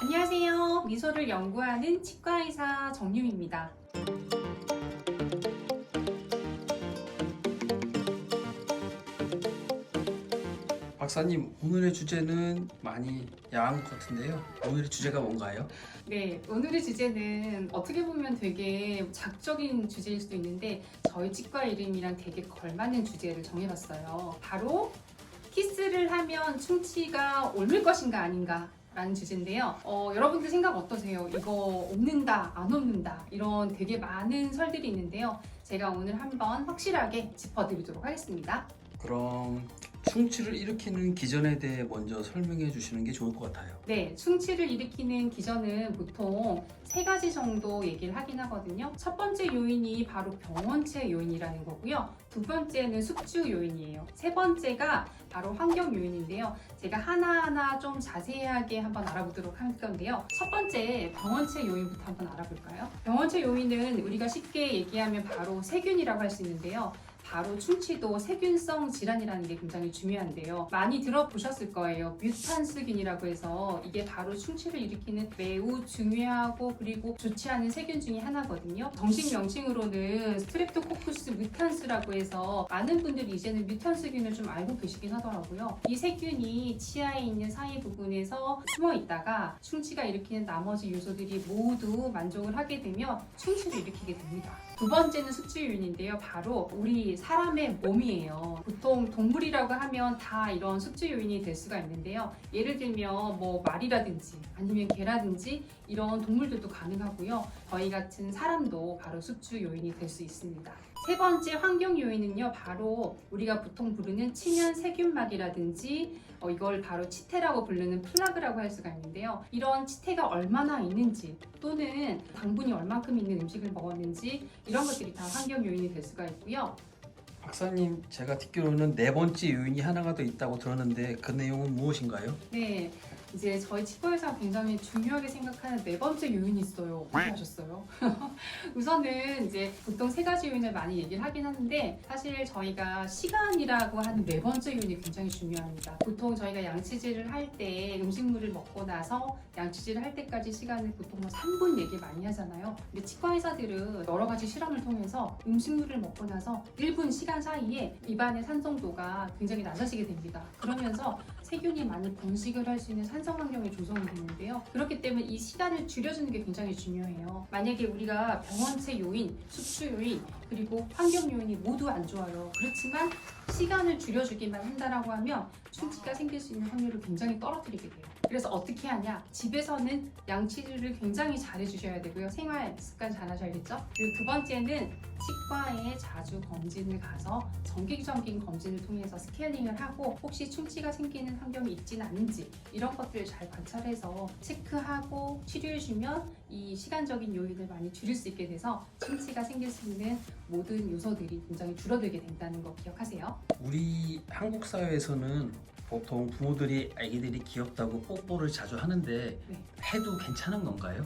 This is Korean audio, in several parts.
안녕하세요. 미소를 연구하는 치과의사 정유미입니다. 박사님, 오늘의 주제는 많이 야한 것 같은데요. 오늘의 주제가 뭔가요? 네, 오늘의 주제는 어떻게 보면 되게 작적인 주제일 수도 있는데 저희 치과 이름이랑 되게 걸맞는 주제를 정해봤어요. 바로 키스를 하면 충치가 옮을 것인가 아닌가 라는 주제인데요. 여러분들 생각 어떠세요? 이거 옮는다, 안 옮는다 이런 되게 많은 설들이 있는데요. 제가 오늘 한번 확실하게 짚어드리도록 하겠습니다. 그럼 충치를 일으키는 기전에 대해 먼저 설명해 주시는 게 좋을 것 같아요. 네, 충치를 일으키는 기전은 보통 세 가지 정도 얘기를 하긴 하거든요. 첫 번째 요인이 바로 병원체 요인이라는 거고요. 두 번째는 숙주 요인이에요. 세 번째가 바로 환경 요인인데요. 제가 하나하나 좀 자세하게 한번 알아보도록 할 건데요. 첫 번째 병원체 요인부터 한번 알아볼까요? 병원체 요인은 우리가 쉽게 얘기하면 바로 세균이라고 할 수 있는데요. 바로 충치도 세균성 질환이라는 게 굉장히 중요한데요. 많이 들어보셨을 거예요. 뮤탄스균이라고 해서 이게 바로 충치를 일으키는 매우 중요하고 그리고 좋지 않은 세균 중에 하나거든요. 정식 명칭으로는 스트랩토코쿠스 뮤탄스라고 해서 많은 분들이 이제는 뮤탄스균을 좀 알고 계시긴 하더라고요. 이 세균이 치아에 있는 사이 부분에서 숨어 있다가 충치가 일으키는 나머지 요소들이 모두 만족을 하게 되면 충치를 일으키게 됩니다. 두 번째는 숙주 요인인데요. 바로 우리 사람의 몸이에요. 보통 동물이라고 하면 다 이런 숙주 요인이 될 수가 있는데요. 예를 들면 뭐 말이라든지 아니면 개라든지 이런 동물들도 가능하고요. 저희 같은 사람도 바로 숙주 요인이 될 수 있습니다. 세 번째 환경 요인은요. 바로 우리가 보통 부르는 치면 세균막이라든지 이걸 바로 치태라고 부르는 플라그라고 할 수가 있는데요. 이런 치태가 얼마나 있는지 또는 당분이 얼만큼 있는 음식을 먹었는지 이런 것들이 다 환경 요인이 될 수가 있고요. 박사님, 제가 듣기로는 네 번째 요인이 하나가 더 있다고 들었는데 그 내용은 무엇인가요? 네, 이제 저희 치과에서 굉장히 중요하게 생각하는 네 번째 요인이 있어요. 어떻게 하셨어요? 우선은 이제 보통 세 가지 요인을 많이 얘기를 하긴 하는데 사실 저희가 시간이라고 하는 네 번째 요인이 굉장히 중요합니다. 보통 저희가 양치질을 할 때 음식물을 먹고 나서 양치질을 할 때까지 시간을 보통 3분 얘기 많이 하잖아요. 근데 치과 의사들은 여러 가지 실험을 통해서 음식물을 먹고 나서 1분 시간 사이에 입안의 산성도가 굉장히 낮아지게 됩니다. 그러면서 세균이 많이 번식을 할 수 있는 산성 환경이 조성이 되는데요. 그렇기 때문에 이 시간을 줄여주는 게 굉장히 중요해요. 만약에 우리가 병원체 요인, 숙주 요인, 그리고 환경 요인이 모두 안 좋아요. 그렇지만 시간을 줄여주기만 한다라고 하면 충치가 생길 수 있는 확률을 굉장히 떨어뜨리게 돼요. 그래서 어떻게 하냐? 집에서는 양치질을 굉장히 잘 해주셔야 되고요. 생활 습관 잘 하셔야겠죠? 그리고 두 번째는 치과에 자주 검진을 가서 정기적인 검진을 통해서 스캐닝을 하고 혹시 충치가 생기는 환경이 있지는 않은지 이런 것들을 잘 관찰해서 체크하고 치료해주면 이 시간적인 요인을 많이 줄일 수 있게 돼서 충치가 생길 수 있는 모든 요소들이 굉장히 줄어들게 된다는 거 기억하세요. 우리 한국 사회에서는 보통 부모들이 아기들이 귀엽다고 뽀뽀를 자주 하는데 네. 해도 괜찮은 건가요?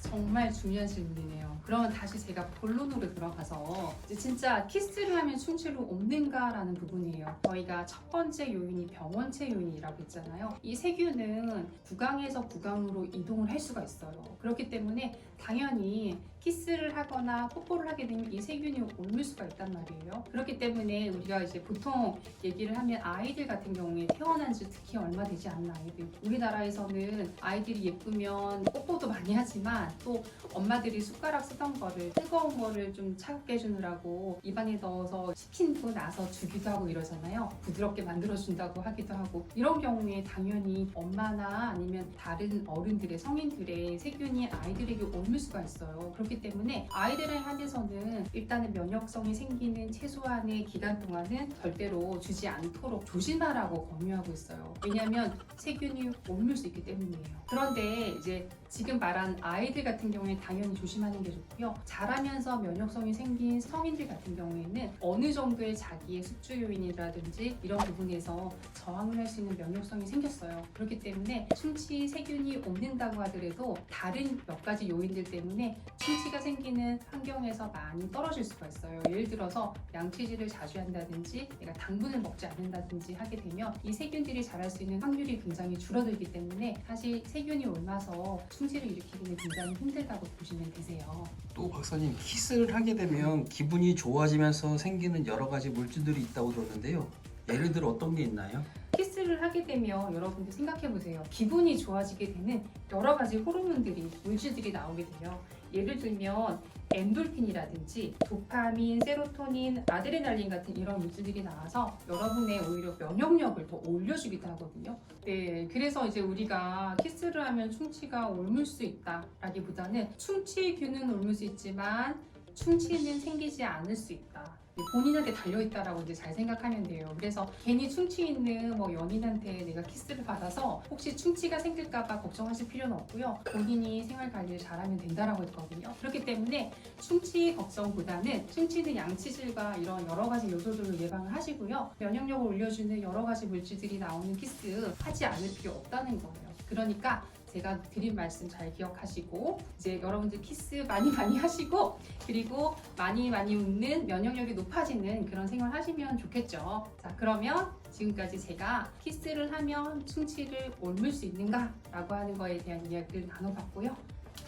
정말 중요한 질문이네요. 그러면 다시 제가 본론으로 들어가서 이제 진짜 키스를 하면 충치를 옮는가라는 부분이에요. 저희가 첫 번째 요인이 병원체 요인이라고 했잖아요. 이 세균은 구강에서 구강으로 이동을 할 수가 있어요. 그렇기 때문에 당연히 키스를 하거나 뽀뽀를 하게 되면 이 세균이 옮을 수가 있단 말이에요. 그렇기 때문에 우리가 이제 보통 얘기를 하면 아이들 같은 경우에 태어난 지 특히 얼마 되지 않은 아이들, 우리나라에서는 아이들이 예쁘면 뽀뽀도 많이 하지만 또 엄마들이 숟가락 쓰던 거를 뜨거운 거를 좀 차갑게 해주느라고 입안에 넣어서 식히고 나서 주기도 하고 이러잖아요. 부드럽게 만들어준다고 하기도 하고 이런 경우에 당연히 엄마나 아니면 다른 어른들의 성인들의 세균이 아이들에게 옮을 수가 있어요. 그렇기 때문에 아이들에 한해서는 일단은 면역성이 생기는 최소한의 기간 동안은 절대로 주지 않도록 조심하라고 권유하고 있어요. 왜냐하면 세균이 옮을 수 있기 때문이에요. 그런데 이제 지금 말한 아이들 같은 경우에 당연히 조심하는 게 좋고요. 자라면서 면역성이 생긴 성인들 같은 경우에는 어느 정도의 자기의 숙주 요인이라든지 이런 부분에서 저항을 할 수 있는 면역성이 생겼어요. 그렇기 때문에 충치 세균이 옮는다고 하더라도 다른 몇 가지 요인들 때문에 충치가 생기는 환경에서 많이 떨어질 수가 있어요. 예를 들어서 양치질을 자주 한다든지 내가 당분을 먹지 않는다든지 하게 되면 이 세균들이 자랄 수 있는 확률이 굉장히 줄어들기 때문에 사실 세균이 옮아서 충치를 일으키기는 굉장히 힘들다고 보시면 되세요. 또 박사님, 키스를 하게 되면 기분이 좋아지면서 생기는 여러 가지 물질들이 있다고 들었는데요. 예를 들어 어떤 게 있나요? 키스를 하게 되면 여러분들 생각해 보세요. 기분이 좋아지게 되는 여러 가지 호르몬들이, 물질들이 나오게 돼요. 예를 들면 엔돌핀이라든지 도파민, 세로토닌, 아드레날린 같은 이런 물질들이 나와서 여러분의 오히려 면역력을 더 올려주기도 하거든요. 네, 그래서 이제 우리가 키스를 하면 충치가 옮을 수 있다라기보다는 충치균은 옮을 수 있지만 충치는 생기지 않을 수 있다. 본인한테 달려있다라고 이제 잘 생각하면 돼요. 그래서 괜히 충치 있는 연인한테 내가 키스를 받아서 혹시 충치가 생길까봐 걱정하실 필요는 없고요. 본인이 생활 관리를 잘하면 된다라고 했거든요. 그렇기 때문에 충치 걱정보다는 충치는 양치질과 이런 여러 가지 요소들로 예방을 하시고요. 면역력을 올려주는 여러 가지 물질들이 나오는 키스 하지 않을 필요 없다는 거예요. 그러니까 제가 드린 말씀 잘 기억하시고 이제 여러분들 키스 많이 하시고 그리고 많이 웃는 면역력이 높아지는 그런 생활 하시면 좋겠죠. 자, 그러면 지금까지 제가 키스를 하면 충치를 옮을 수 있는가 라고 하는 거에 대한 이야기를 나눠봤고요.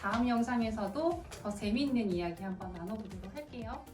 다음 영상에서도 더 재미있는 이야기 한번 나눠보도록 할게요.